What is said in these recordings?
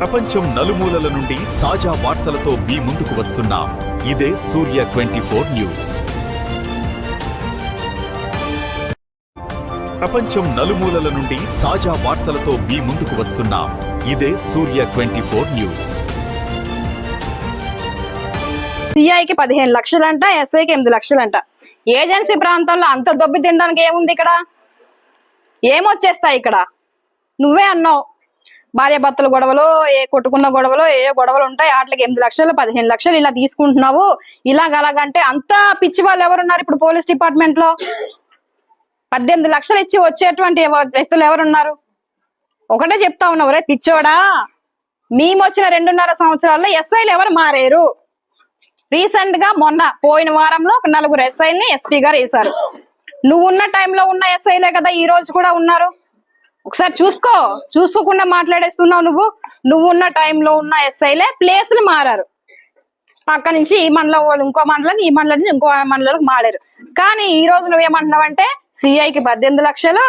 ప్రపంచం నలుమూలల నుండి తాజా వార్తలతో మీ ముందుకు వస్తున్నాం. ఇదే సూర్య 24 న్యూస్. ప్రపంచం నలుమూలల నుండి తాజా వార్తలతో మీ ముందుకు వస్తున్నాం. ఇదే సూర్య 24 న్యూస్. సిఐకి 15 లక్షలంట, ఎస్ఐకి 8 లక్షలంట. ఏజెన్సీ ప్రాంతంలో అంత దొబ్బి తినడానికి ఏముంది? ఇక్కడ ఏమొచ్చేస్తాయి? ఇక్కడ నువ్వే అన్నావు, భార్య భర్తల గొడవలు, ఏ కొట్టుకున్న గొడవలు, ఏ గొడవలు ఉంటాయి, వాటికి 8 లక్షలు 15 లక్షలు ఇలా తీసుకుంటున్నావు. ఇలాగలాగంటే అంతా పిచ్చి వాళ్ళు ఎవరున్నారు ఇప్పుడు పోలీస్ డిపార్ట్మెంట్ లో? 18 లక్షలు ఇచ్చి వచ్చేటువంటి వ్యక్తులు ఎవరున్నారు? ఒకటే చెప్తా ఉన్నావు, రే పిచ్చోడా, మేము వచ్చిన 2.5 సంవత్సరాల్లో ఎస్ఐలు ఎవరు మారారు? రీసెంట్ గా మొన్న పోయిన వారంలో 4 ఎస్ఐల్ని ఎస్పీ గారు వేశారు. నువ్వు ఉన్న టైంలో ఉన్న ఎస్ఐలే కదా ఈ రోజు కూడా ఉన్నారు. ఒకసారి చూసుకోకుండా మాట్లాడేస్తున్నావు. నువ్వు ఉన్న టైంలో ఉన్న ఎస్ఐలే ప్లేసులు మారారు. పక్క నుంచి ఈ మండలం వాళ్ళు ఇంకో మండలం, ఈ మండలం నుంచి ఇంకో మండలానికి మారారు. కానీ ఈ రోజు నువ్వేమంటున్నావంటే సిఐకి 18 లక్షలు,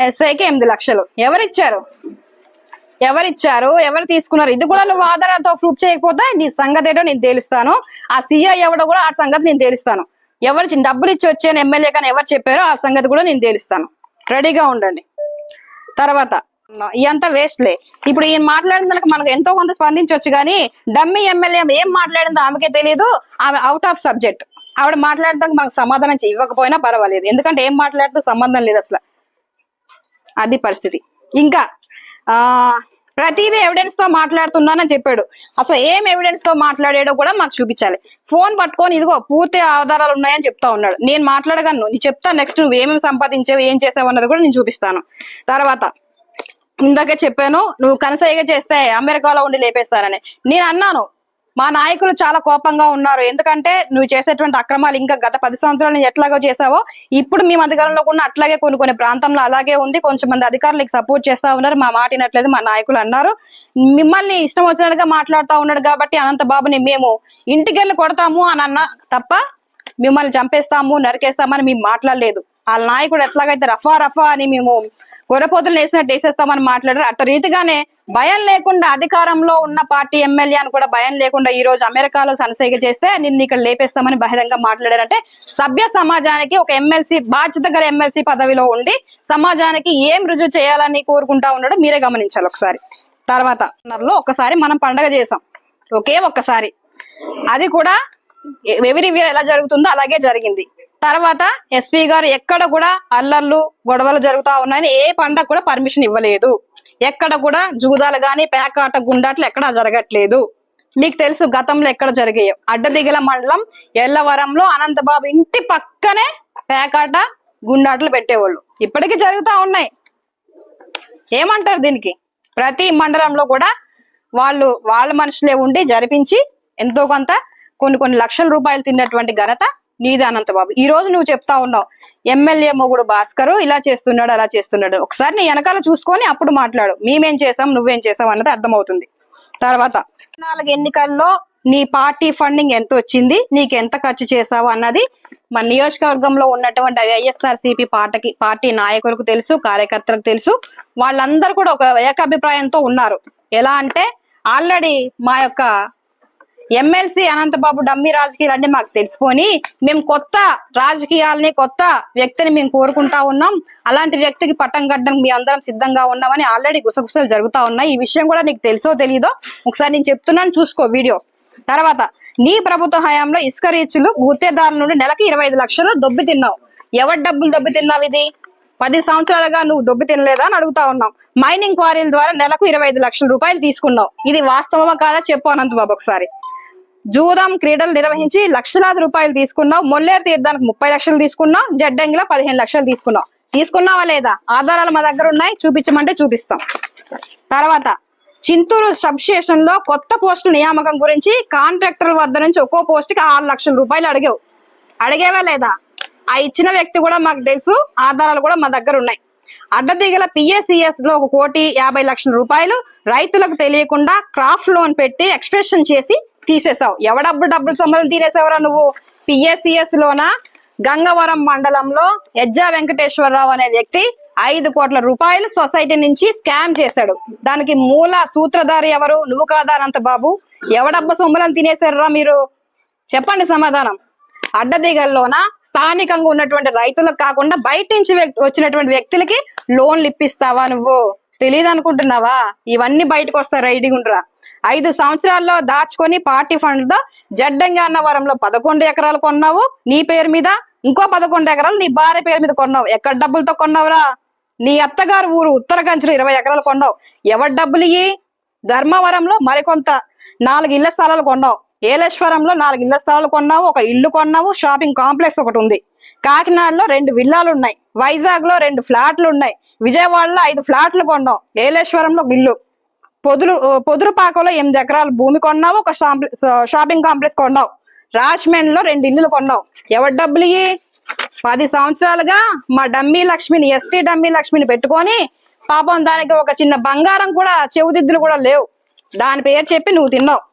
ఎస్ఐకి 8 లక్షలు. ఎవరిచ్చారు? ఎవరు తీసుకున్నారు? ఇది కూడా నువ్వు ఆధారాలతో ప్రూఫ్ చేయకపోతే నీ సంగతి ఏంటో నేను తేలుస్తాను. ఆ సిఐ ఎవడో కూడా ఆ సంగతి నేను తేలుస్తాను. ఎవరు డబ్బులు ఇచ్చి వచ్చాను ఎమ్మెల్యే కానీ ఎవరు చెప్పారో ఆ సంగతి కూడా నేను తేలుస్తాను. రెడీగా ఉండండి. తర్వాత ఇదంతా వేస్ట్లే. ఇప్పుడు ఈయన మాట్లాడిన దానికి మనకు ఎంతో కొంత స్పందించవచ్చు, కానీ డమ్మీ ఎమ్మెల్యే ఏం మాట్లాడిందో ఆమెకే తెలియదు. ఆమె అవుట్ ఆఫ్ సబ్జెక్ట్. ఆవిడ మాట్లాడడానికి మనకు సమాధానం ఇవ్వకపోయినా పర్వాలేదు, ఎందుకంటే ఏం మాట్లాడితే సంబంధం లేదు అసలు. అది పరిస్థితి. ఇంకా ప్రతిదీ ఎవిడెన్స్ తో మాట్లాడుతున్నానని చెప్పాడు. అసలు ఏం ఎవిడెన్స్ తో మాట్లాడాడో కూడా మాకు చూపించాలి. ఫోన్ పట్టుకొని ఇదిగో పూర్తి ఆధారాలు ఉన్నాయని చెప్తా ఉన్నాడు. నేను మాట్లాడగలను, నీ చెప్తా. నెక్స్ట్ నువ్వు ఏమేమి సంపాదించావు, ఏం చేసావు అన్నది కూడా నేను చూపిస్తాను. తర్వాత ఇందాకే చెప్పాను, నువ్వు కనసాయిగా చేస్తే అమెరికాలో ఉండి లేపేస్తానని. నేను అన్నాను, మా నాయకులు చాలా కోపంగా ఉన్నారు. ఎందుకంటే నువ్వు చేసేటువంటి అక్రమాలు ఇంకా గత 10 సంవత్సరాలు ఎట్లాగో చేసావో ఇప్పుడు మేము అధికారంలో కూడా అట్లాగే కొన్ని ప్రాంతంలో అలాగే ఉంది. కొంచెం మంది అధికారులకు సపోర్ట్ చేస్తా ఉన్నారు. మా మాట వినట్లేదు మా నాయకులు అన్నారు. మిమ్మల్ని ఇష్టం వచ్చినట్టుగా మాట్లాడుతూ ఉన్నాడు కాబట్టి అనంత బాబుని మేము ఇంటికెళ్ళి కొడతాము అని అన్నా తప్ప మిమ్మల్ని చంపేస్తాము, నరికేస్తామని మేము మాట్లాడలేదు. వాళ్ళ నాయకుడు ఎట్లాగైతే రఫా అని మేము గొర్రెపోతులు వేసినట్టు వేసేస్తామని మాట్లాడారు. అట్ట రీతిగానే భయం లేకుండా అధికారంలో ఉన్న పార్టీ ఎమ్మెల్యే అని కూడా భయం లేకుండా ఈ రోజు అమెరికాలో సనసైగ చేస్తే నిన్ను ఇక్కడ లేపేస్తామని బహిరంగ మాట్లాడారంటే సభ్య సమాజానికి ఒక ఎమ్మెల్సీ, బాధ్యత గల ఎమ్మెల్సీ పదవిలో ఉండి సమాజానికి ఏం రుజువు చేయాలని కోరుకుంటా ఉన్నాడో మీరే గమనించాలి ఒకసారి. తర్వాత ఒకసారి మనం పండగ చేసాం, ఒకే ఒక్కసారి. అది కూడా ఎవరి ఎలా జరుగుతుందో అలాగే జరిగింది. తర్వాత ఎస్పీ గారు ఎక్కడ కూడా అల్లర్లు గొడవలు జరుగుతా ఉన్నాయని ఏ పండగ కూడా పర్మిషన్ ఇవ్వలేదు. ఎక్కడ కూడా జూదాలు గాని పేకాట గుండాట్లు ఎక్కడ జరగట్లేదు. మీకు తెలుసు గతంలో ఎక్కడ జరిగాయో. అడ్డదిగల మండలం ఎల్లవరంలో అనంతబాబు ఇంటి పక్కనే పేకాట గుండాట్లు పెట్టేవాళ్ళు. ఇప్పటికీ జరుగుతా ఉన్నాయి. ఏమంటారు దీనికి? ప్రతి మండలంలో కూడా వాళ్ళ మనుషులే ఉండి జరిపించి ఎంతో కొంత కొన్ని లక్షల రూపాయలు తిన్నటువంటి ఘనత నీది అనంతబాబు. ఈ రోజు నువ్వు చెప్తా ఉన్నావు ఎమ్మెల్యే మొగుడు భాస్కర్ ఇలా చేస్తున్నాడు అలా చేస్తున్నాడు. ఒకసారి నీ వెనకాల చూసుకొని అప్పుడు మాట్లాడు. మేమేం చేసాం నువ్వేం చేసాం అన్నది అర్థమవుతుంది. తర్వాత 4 ఎన్నికల్లో నీ పార్టీ ఫండింగ్ ఎంత వచ్చింది, నీకు ఎంత ఖర్చు చేసావు అన్నది మన నియోజకవర్గంలో ఉన్నటువంటి వైఎస్ఆర్సీపీ పార్టీ నాయకులకు తెలుసు, కార్యకర్తలకు తెలుసు. వాళ్ళందరూ కూడా ఒక ఏకాభిప్రాయంతో ఉన్నారు. ఎలా అంటే ఆల్రెడీ మా యొక్క ఎమ్మెల్సీ అనంతబాబు డమ్మీ రాజకీయాలు అంటే మాకు తెలుసుకొని మేము కొత్త రాజకీయాలని, కొత్త వ్యక్తిని మేము కోరుకుంటా ఉన్నాం. అలాంటి వ్యక్తికి పట్టం కట్టడానికి మీ అందరం సిద్ధంగా ఉన్నామని ఆల్రెడీ గుసగుసలు జరుగుతా ఉన్నాయి. ఈ విషయం కూడా నీకు తెలుసో తెలీదో ఒకసారి నేను చెప్తున్నాను, చూసుకో వీడియో. తర్వాత నీ ప్రభుత్వ హయాంలో ఇసుక రీచ్లు గుత్తేదారుల నుండి నెలకి 25 లక్షలు దొబ్బి తిన్నావు. ఎవరి డబ్బులు దొబ్బి తిన్నావు? ఇది 10 సంవత్సరాలుగా నువ్వు దొబ్బి తినలేదా అని అడుగుతా ఉన్నాం. మైనింగ్ క్వారీల ద్వారా నెలకు 25 లక్షల రూపాయలు తీసుకున్నావు. ఇది వాస్తవమా కాదా చెప్పు అనంతబాబు ఒకసారి. జూదం క్రీడలు నిర్వహించి లక్షలాది రూపాయలు తీసుకున్నావు. మొల్లేరు తీర్థానికి 30 లక్షలు తీసుకున్నావు. జడ్డంగిలో 15 లక్షలు తీసుకున్నావా లేదా? ఆధారాలు మా దగ్గర ఉన్నాయి, చూపించమంటే చూపిస్తాం. తర్వాత చింతూరు సబ్ స్టేషన్ లో కొత్త పోస్టుల నియామకం గురించి కాంట్రాక్టర్ల వద్ద నుంచి ఒక్కో పోస్ట్ కి 6 లక్షల రూపాయలు అడిగేవా లేదా? ఆ ఇచ్చిన వ్యక్తి కూడా మాకు తెలుసు, ఆధారాలు కూడా మా దగ్గర ఉన్నాయి. అడ్డదిగల PACS లో 1,50,00,000 రూపాయలు రైతులకు తెలియకుండా క్రాఫ్ట్ లోన్ పెట్టి ఎక్స్ప్రెషన్ చేసి తీసేసావు. డబ్బులు సొమ్మలు తీరేసావురా నువ్వు? PACS లోన గంగవరం మండలంలో ఎజ్జా వెంకటేశ్వరరావు అనే వ్యక్తి 5 కోట్ల రూపాయలు సొసైటీ నుంచి స్కామ్ చేశాడు. దానికి మూల సూత్రధారి ఎవరు? నువ్వు కాదా అనంత బాబు? ఎవడబ్బ సొమ్ములను తినేశారా మీరు? చెప్పండి సమాధానం. అడ్డదిగల్లోన స్థానికంగా ఉన్నటువంటి రైతులకు కాకుండా బయట నుంచి వచ్చినటువంటి వ్యక్తులకి లోన్లు ఇప్పిస్తావా నువ్వు? తెలియదు అనుకుంటున్నావా? ఇవన్నీ బయటకు వస్తాయి రైడింగ్ ఉండరా. 5 సంవత్సరాల్లో దాచుకొని పార్టీ ఫండ్ తో జడ్డంగా అన్నవరంలో 11 ఎకరాలు కొన్నావు నీ పేరు మీద, ఇంకో 11 ఎకరాలు నీ భార్య పేరు మీద కొన్నావు. ఎక్కడ డబ్బులతో కొన్నావురా? నీ అత్తగారు ఊరు ఉత్తరకంచులు 20 ఎకరాలు కొన్నావు. ఎవరి డబ్బులు ఇయ్యి? ధర్మవరంలో మరికొంత 4 ఇళ్ల స్థలాలు కొన్నావు. ఏలేశ్వరంలో 4 ఇళ్ల స్థలాలు కొన్నావు, ఒక ఇల్లు కొన్నావు, షాపింగ్ కాంప్లెక్స్ ఒకటి ఉంది. కాకినాడలో 2 విల్లాలు ఉన్నాయి, వైజాగ్ లో 2 ఫ్లాట్లు ఉన్నాయి, విజయవాడలో 5 ఫ్లాట్లు కొన్నావు, ఏలేశ్వరంలో ఒక ఇల్లు, పొదురుపాకలో 8 ఎకరాల భూమి కొన్నావు, ఒక షాపింగ్ కాంప్లెక్స్ కొన్నావు, రాజమండ్రిలో 2 ఇల్లులు కొన్నావు. ఎవరి డబ్బులు ఇయ్యి? 10 సంవత్సరాలుగా మా డమ్మీ లక్ష్మిని, ఎస్టీ డమ్మీ లక్ష్మిని పెట్టుకొని పాపం దానికి ఒక చిన్న బంగారం కూడా, చెవుదిద్దులు కూడా లేవు. దాని పేరు చెప్పి నువ్వు తిన్నావు.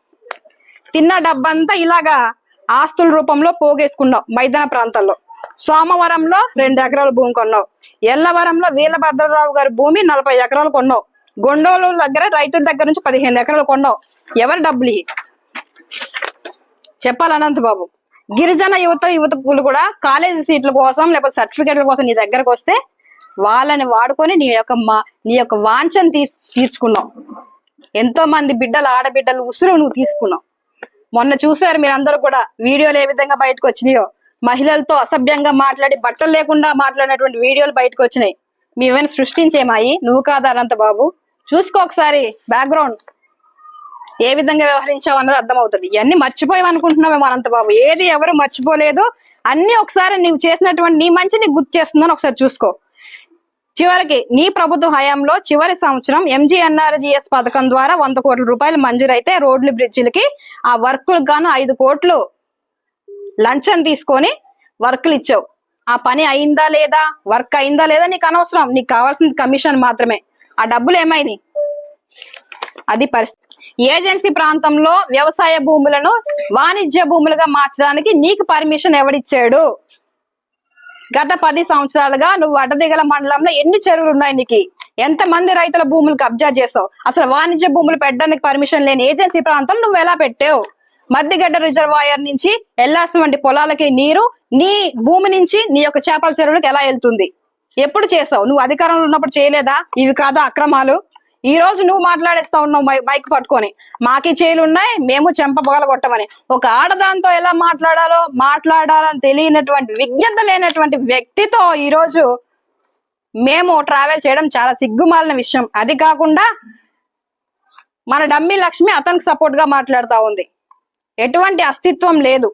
తిన్న డబ్బంతా ఇలాగా ఆస్తుల రూపంలో పోగేసుకున్నావు. మైదాన ప్రాంతాల్లో సోమవరంలో 2 ఎకరాల భూమి కొన్నావు, ఎల్లవరంలో వీరభద్రరావు గారి భూమి 40 ఎకరాలు కొన్నావు, గొండోలు దగ్గర రైతుల దగ్గర నుంచి 15 ఎకరాలు కొన్నావు. ఎవరి డబ్బులు చెప్పాలి అనంత బాబు? గిరిజన యువకులు కూడా కాలేజీ సీట్ల కోసం లేకపోతే సర్టిఫికేట్ల కోసం నీ దగ్గరకు వస్తే వాళ్ళని వాడుకొని నీ యొక్క వాంఛను తీర్చుకున్నావు. ఎంతో మంది బిడ్డలు, ఆడబిడ్డలు ఉసురు నువ్వు తీసుకున్నావు. మొన్న చూసారు మీరు అందరూ కూడా వీడియోలు ఏ విధంగా బయటకు వచ్చినాయో. మహిళలతో అసభ్యంగా మాట్లాడి బట్టలు లేకుండా మాట్లాడినటువంటి వీడియోలు బయటకు వచ్చినాయి. మేమైనా సృష్టించేమాయి? నువ్వు కాదా అనంత బాబు? చూసుకో ఒకసారి బ్యాక్గ్రౌండ్ ఏ విధంగా వ్యవహరించావు అన్నది అర్థమవుతుంది. ఇవన్నీ మర్చిపోయావు అనుకుంటున్నావేమో అనంత బాబు. ఏది ఎవరు మర్చిపోలేదు. అన్ని ఒకసారి నీవు చేసినటువంటి నీ మంచి నీకు గుర్తు చేస్తుందని ఒకసారి చూసుకో. చివరికి నీ ప్రభుత్వ హయాంలో చివరి సంవత్సరం MGNRGS పథకం ద్వారా 100 కోట్ల రూపాయలు మంజూరైతే రోడ్లు, బ్రిడ్జిలకి ఆ వర్కులకు గాను 5 కోట్లు లంచం తీసుకొని వర్కులు ఇచ్చావు. ఆ పని అయిందా లేదా, వర్క్ అయిందా లేదా నీకు అనవసరం. నీకు కావాల్సిన కమిషన్ మాత్రమే. ఆ డబ్బులు ఏమైనాయి? అది పరిస్థితి. ఏజెన్సీ ప్రాంతంలో వ్యవసాయ భూములను వాణిజ్య భూములుగా మార్చడానికి నీకు పర్మిషన్ ఎవడిచ్చాడు? గత 10 సంవత్సరాలుగా నువ్వు అడ్డదిగల మండలంలో ఎన్ని చెరువులు ఉన్నాయి? నీకు ఎంతమంది రైతుల భూములు కబ్జా చేసావు? అసలు వాణిజ్య భూములు పెట్టడానికి పర్మిషన్ లేని ఏజెన్సీ ప్రాంతంలో నువ్వు ఎలా పెట్టావు? మద్దిగడ్డ రిజర్వాయర్ నుంచి ఎల్లార్స్ వంటి పొలాలకి నీరు నీ భూమి నుంచి నీ యొక్క చేపల చెరువులకు ఎలా వెళ్తుంది? ఎప్పుడు చేసావు? నువ్వు అధికారంలో ఉన్నప్పుడు చేయలేదా? ఇవి కాదా అక్రమాలు? ఈ రోజు నువ్వు మాట్లాడేస్తా ఉన్నావు బైక్ పట్టుకొని, మాకి చేలు ఉన్నాయి, మేము చెంపబగల కొట్టమని. ఒక ఆడదాంతో ఎలా మాట్లాడాలని తెలియనటువంటి, విజ్ఞత లేనటువంటి వ్యక్తితో ఈ రోజు మేము ట్రావెల్ చేయడం చాలా సిగ్గుమాలిన విషయం. అది కాకుండా మన డమ్మీ లక్ష్మి అతనికి సపోర్ట్ గా మాట్లాడుతా ఉంది. ఎటువంటి అస్తిత్వం లేదు.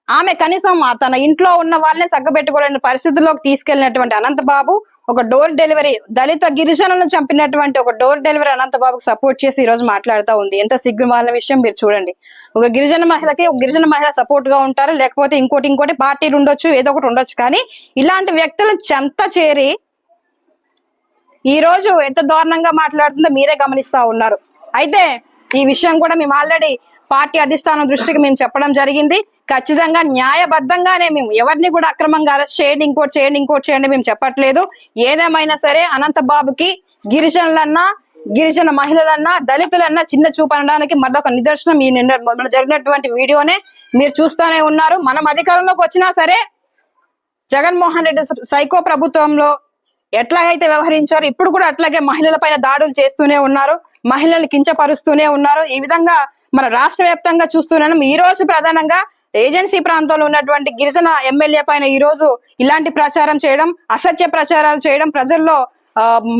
ఆమె కనీసం తన ఇంట్లో ఉన్న వాళ్ళని సగ్గబెట్టుకోలేని పరిస్థితుల్లోకి తీసుకెళ్లినటువంటి అనంతబాబు ఒక డోర్ డెలివరీ, దళిత గిరిజనులను చంపినటువంటి ఒక డోర్ డెలివరీ అనంతబాబుకు సపోర్ట్ చేసి ఈ రోజు మాట్లాడుతూ ఉంది. ఎంత సిగ్గుమాలిన విషయం మీరు చూడండి. ఒక గిరిజన మహిళకి ఒక గిరిజన మహిళ సపోర్ట్ గా ఉంటారు, లేకపోతే ఇంకోటి పార్టీలు ఉండొచ్చు, ఏదో ఒకటి ఉండొచ్చు. కానీ ఇలాంటి వ్యక్తులను చెంత చేరి ఈ రోజు ఎంత దారుణంగా మాట్లాడుతుందో మీరే గమనిస్తా ఉన్నారు. అయితే ఈ విషయం కూడా మేము ఆల్రెడీ పార్టీ అధిష్టానం దృష్టికి మేము చెప్పడం జరిగింది. ఖచ్చితంగా న్యాయబద్ధంగానే మేము ఎవరిని కూడా అక్రమంగా అరెస్ట్ చేయండి, ఇంకోటి చేయండి మేము చెప్పట్లేదు. ఏదేమైనా సరే అనంతబాబుకి గిరిజనులన్నా, గిరిజన మహిళలన్నా, దళితులన్నా చిన్న చూపు అనడానికి మరొక నిదర్శనం ఈ నిన్న జరిగినటువంటి వీడియోనే మీరు చూస్తూనే ఉన్నారు. మనం అధికారంలోకి వచ్చినా సరే జగన్మోహన్ రెడ్డి సైకో ప్రభుత్వంలో ఎట్లాగైతే వ్యవహరించారో ఇప్పుడు కూడా అట్లాగే మహిళల పైన దాడులు చేస్తూనే ఉన్నారు, మహిళల్ని కించపరుస్తూనే ఉన్నారు. ఈ విధంగా మన రాష్ట్ర వ్యాప్తంగా చూస్తున్నాం. ఈ రోజు ప్రధానంగా ఏజెన్సీ ప్రాంతంలో ఉన్నటువంటి గిరిజన ఎమ్మెల్యే పైన ఈ రోజు ఇలాంటి ప్రచారం చేయడం, అసత్య ప్రచారాలు చేయడం, ప్రజల్లో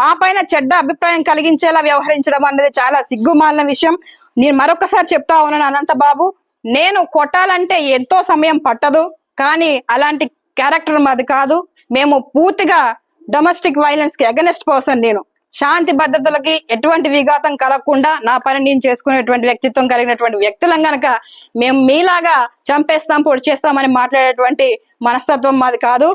మా పైన చెడ్డ అభిప్రాయం కలిగించేలా వ్యవహరించడం అనేది చాలా సిగ్గుమాలిన విషయం. నేను మరొకసారి చెప్తా ఉన్నాను అనంతబాబు, నేను కొట్టాలంటే ఎంతో సమయం పట్టదు, కానీ అలాంటి క్యారెక్టర్ మాది కాదు. మేము పూర్తిగా డొమెస్టిక్ వైలెన్స్ కి అగెనెస్ట్ పర్సన్. నేను శాంతి భద్రతలకి ఎటువంటి విఘాతం కలగకుండా నా పని నేను చేసుకునేటువంటి వ్యక్తిత్వం కలిగినటువంటి వ్యక్తులం గనక మేము మీలాగా చంపేస్తాం, పొడి చేస్తామని మాట్లాడేటువంటి మనస్తత్వం మాది కాదు.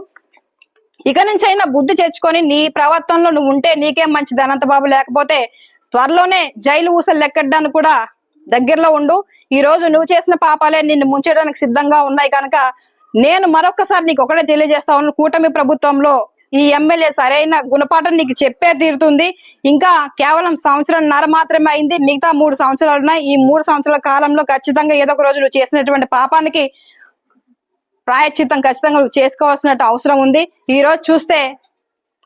ఇక నుంచి అయినా బుద్ధి తెచ్చుకొని నీ ప్రవర్తనలో నువ్వు ఉంటే నీకేం మంచిది అనంతబాబు. లేకపోతే త్వరలోనే జైలు ఊసలు లెక్కడానికి కూడా దగ్గరలో ఉండు. ఈ రోజు నువ్వు చేసిన పాపాలే నిన్ను ముంచేయడానికి సిద్ధంగా ఉన్నాయి కనుక నేను మరొకసారి నీకు ఒకటే తెలియజేస్తా ఉన్నాను. కూటమి ప్రభుత్వంలో ఈ ఎమ్మెల్యే సరైన గుణపాఠం నీకు చెప్పే తీరుతుంది. ఇంకా కేవలం సంవత్సరంన్నర మాత్రమే అయింది, మిగతా 3 సంవత్సరాలు ఉన్నాయి. ఈ 3 సంవత్సరాల కాలంలో ఖచ్చితంగా ఏదో ఒక రోజు నువ్వు చేసినటువంటి పాపానికి ప్రాయశ్చిత్తం ఖచ్చితంగా నువ్వు చేసుకోవాల్సిన అవసరం ఉంది. ఈ రోజు చూస్తే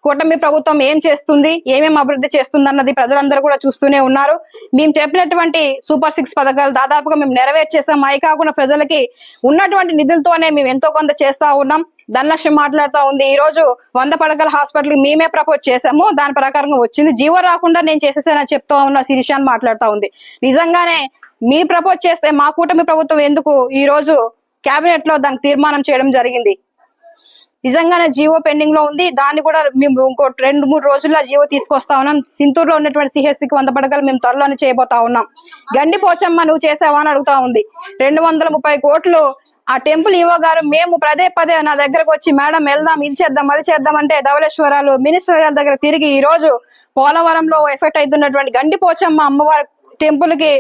కూటమి ప్రభుత్వం ఏం చేస్తుంది, ఏమేమి అభివృద్ధి చేస్తుంది అన్నది ప్రజలందరూ కూడా చూస్తూనే ఉన్నారు. మేము చెప్పినటువంటి సూపర్ 6 పథకాలు దాదాపుగా మేము నెరవేర్చేసాం. అవి కాకుండా ప్రజలకి ఉన్నటువంటి నిధులతోనే మేము ఎంతో కొంత చేస్తా ఉన్నాం. ధనలక్ష్మి మాట్లాడుతూ ఉంది, ఈ రోజు 100 పడకల హాస్పిటల్ మేమే ప్రపోజ్ చేసాము, దాని ప్రకారంగా వచ్చింది. జీవో రాకుండా నేను చేసేసానని చెప్తా ఉన్నా శిరీష అని మాట్లాడుతూ ఉంది. నిజంగానే మీ ప్రపోజ్ చేస్తే మా కూటమి ప్రభుత్వం ఎందుకు ఈ రోజు కేబినెట్ లో దానికి తీర్మానం చేయడం జరిగింది. నిజంగానే జీవో పెండింగ్ లో ఉంది. దాన్ని కూడా మేము ఇంకో 2-3 రోజుల్లో జీవో తీసుకొస్తా ఉన్నాం. సింతూరులో ఉన్నటువంటి సిహెచ్సికి 100 పడకలు మేము త్వరలోనే చేయబోతా ఉన్నాం. గండి పోచమ్మ నువ్వు చేసావా అని అడుగుతా ఉంది. 230 కోట్లు ఆ టెంపుల్ ఈవో గారు మేము పదే నా దగ్గరకు వచ్చి మేడం వెళ్దాం, ఇది చేద్దాం అది చేద్దాం అంటే ధవళేశ్వరాలు మినిస్టర్ గారి దగ్గర తిరిగి ఈ రోజు పోలవరంలో ఎఫెక్ట్ అవుతున్నటువంటి గండి పోచమ్మ అమ్మవారి టెంపుల్ కి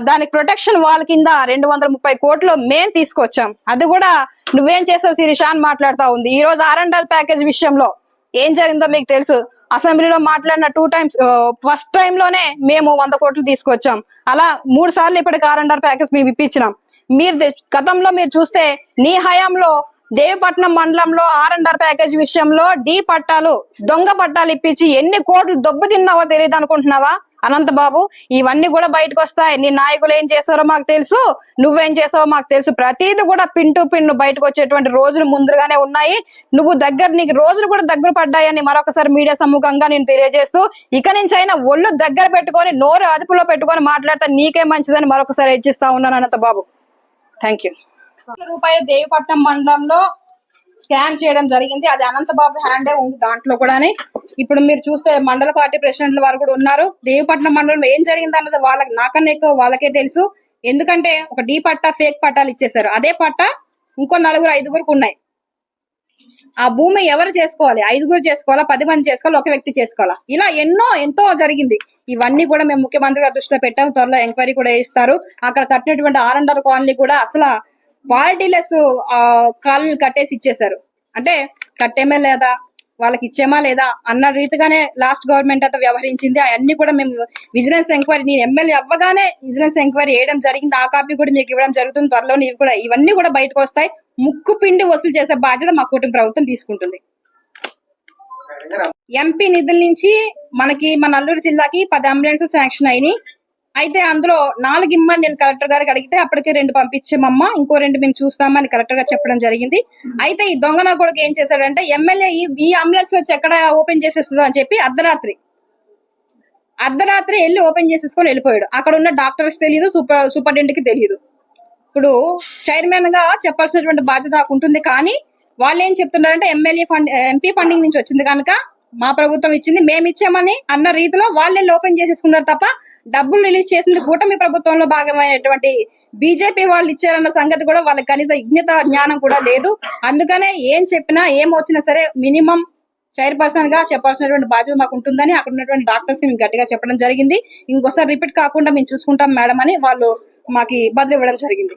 దానికి ప్రొటెక్షన్ వాల్ కింద 230 కోట్లు మేం తీసుకొచ్చాం. అది కూడా నువ్వేం చేసావు శిరీష అని మాట్లాడుతా ఉంది. ఈ రోజు R&R ప్యాకేజ్ విషయంలో ఏం జరిగిందో మీకు తెలుసు. అసెంబ్లీలో మాట్లాడిన 2 times ఫస్ట్ టైం లోనే మేము 100 కోట్లు తీసుకొచ్చాం. అలా 3 సార్లు ఇప్పటికి R&R ప్యాకేజ్ మేము ఇప్పించినాం. మీరు గతంలో మీరు చూస్తే నీ హయాంలో దేవపట్నం మండలంలో R&R ప్యాకేజ్ విషయంలో పట్టాలు దొంగ పట్టాలు ఇప్పించి ఎన్ని కోట్లు దొబ్బు తిన్నావో తెలియదు అనుకుంటున్నావా అనంతబాబు? ఇవన్నీ కూడా బయటకు వస్తాయి. నీ నాయకులు ఏం చేస్తారో మాకు తెలుసు, నువ్వేం చేసావో మాకు తెలుసు. ప్రతిదీ కూడా పిన్ టు పిన్ బయటకు వచ్చేటువంటి రోజులు ముందుగానే ఉన్నాయి. నీకు రోజులు కూడా దగ్గర పడ్డాయని మరొకసారి మీడియా సమ్ముఖంగా నేను తెలియజేస్తూ, ఇక నుంచి అయినా ఒళ్ళు దగ్గర పెట్టుకొని నోరు అదుపులో పెట్టుకొని మాట్లాడితే నీకే మంచిదని మరొకసారి హెచ్చిస్తా ఉన్నాను అనంతబాబు. Thank you. రూపాయలు దేవపట్నం మండలంలో స్కాన్ చేయడం జరిగింది. అది అనంతబాబు హ్యాండే ఉంది దాంట్లో కూడా. ఇప్పుడు మీరు చూస్తే మండల పార్టీ ప్రెసిడెంట్ల వారు కూడా ఉన్నారు. దేవపట్నం మండలంలో ఏం జరిగింది అన్నది నాకన్నా ఎక్కువ వాళ్ళకే తెలుసు. ఎందుకంటే ఒక పట్టా ఫేక్ పట్టాలు ఇచ్చేసారు. అదే పట్టా ఇంకో 4-5 ఉన్నాయి. ఆ భూమి ఎవరు చేసుకోవాలి? 5 చేసుకోవాలా, 10 మంది చేసుకోవాలా, ఒక వ్యక్తి చేసుకోవాలా? ఇలా ఎంతో జరిగింది. ఇవన్నీ కూడా మేము ముఖ్యమంత్రి గారి దృష్టిలో పెట్టాము. త్వరలో ఎంక్వైరీ కూడా ఇస్తారు. అక్కడ కట్టినటువంటి R&R కాలనీ కూడా అసలు క్వాలిటీలెస్ కాలనీలు కట్టేసి ఇచ్చేసారు. అంటే కట్టేమే లేదా, వాళ్ళకి ఇచ్చేమా లేదా అన్న రీతిగానే లాస్ట్ గవర్నమెంట్ అంతా వ్యవహరించింది. అవన్నీ కూడా మేము విజిలెన్స్ ఎంక్వైరీ, నేను ఎమ్మెల్యే అవ్వగానే విజిలెన్స్ ఎంక్వైరీ వేయడం జరిగింది. ఆ కాపీ కూడా మీకు ఇవ్వడం జరుగుతుంది త్వరలో. ఇవన్నీ కూడా బయటకు వస్తాయి. ముక్కు పిండి వసూలు చేసే బాధ్యత మా కూటమి ప్రభుత్వం తీసుకుంటుంది. ఎంపీ నిధుల నుంచి మన అల్లూరు జిల్లాకి 10 అంబులెన్స్ శాంక్షన్ అయినాయి. అయితే అందులో 4 ఇమ్మని నేను కలెక్టర్ గారికి అడిగితే అప్పటికే 2 పంపించామమ్మా, ఇంకో 2 మేము చూస్తామని కలెక్టర్ గారు చెప్పడం జరిగింది. అయితే ఈ దొంగన కొడుకు ఏం చేశాడంటే ఎమ్మెల్యే ఈ అంబులెన్స్ వచ్చి ఎక్కడ ఓపెన్ చేసేస్తుందో అని చెప్పి అర్ధరాత్రి వెళ్ళి ఓపెన్ చేసేసుకొని వెళ్ళిపోయాడు. అక్కడ ఉన్న డాక్టర్స్ తెలియదు, సూపరింటెండెంట్ కి తెలియదు. ఇప్పుడు చైర్మన్ గా చెప్పాల్సినటువంటి బాధ్యత ఉంటుంది. కానీ వాళ్ళు ఏం చెప్తున్నారంటే ఎంపీ ఫండింగ్ నుంచి వచ్చింది కనుక మా ప్రభుత్వం ఇచ్చింది, మేము ఇచ్చామని అన్న రీతిలో వాళ్ళే ఓపెన్ చేసేసుకున్నారు తప్ప డబ్బులు రిలీజ్ చేసింది కూటమి ప్రభుత్వంలో భాగమైనటువంటి బీజేపీ వాళ్ళు ఇచ్చారన్న సంగతి కూడా వాళ్ళకి కనీస జ్ఞానం కూడా లేదు. అందుకనే ఏం చెప్పినా ఏం వచ్చినా సరే మినిమం చైర్పర్సన్ గా చెప్పాల్సినటువంటి బాధ్యత మాకు ఉంటుందని అక్కడ ఉన్నటువంటి డాక్టర్స్ కి మేము గట్టిగా చెప్పడం జరిగింది. ఇంకోసారి రిపీట్ కాకుండా మేము చూసుకుంటాం మేడం అని వాళ్ళు మాకు బదులు ఇవ్వడం జరిగింది.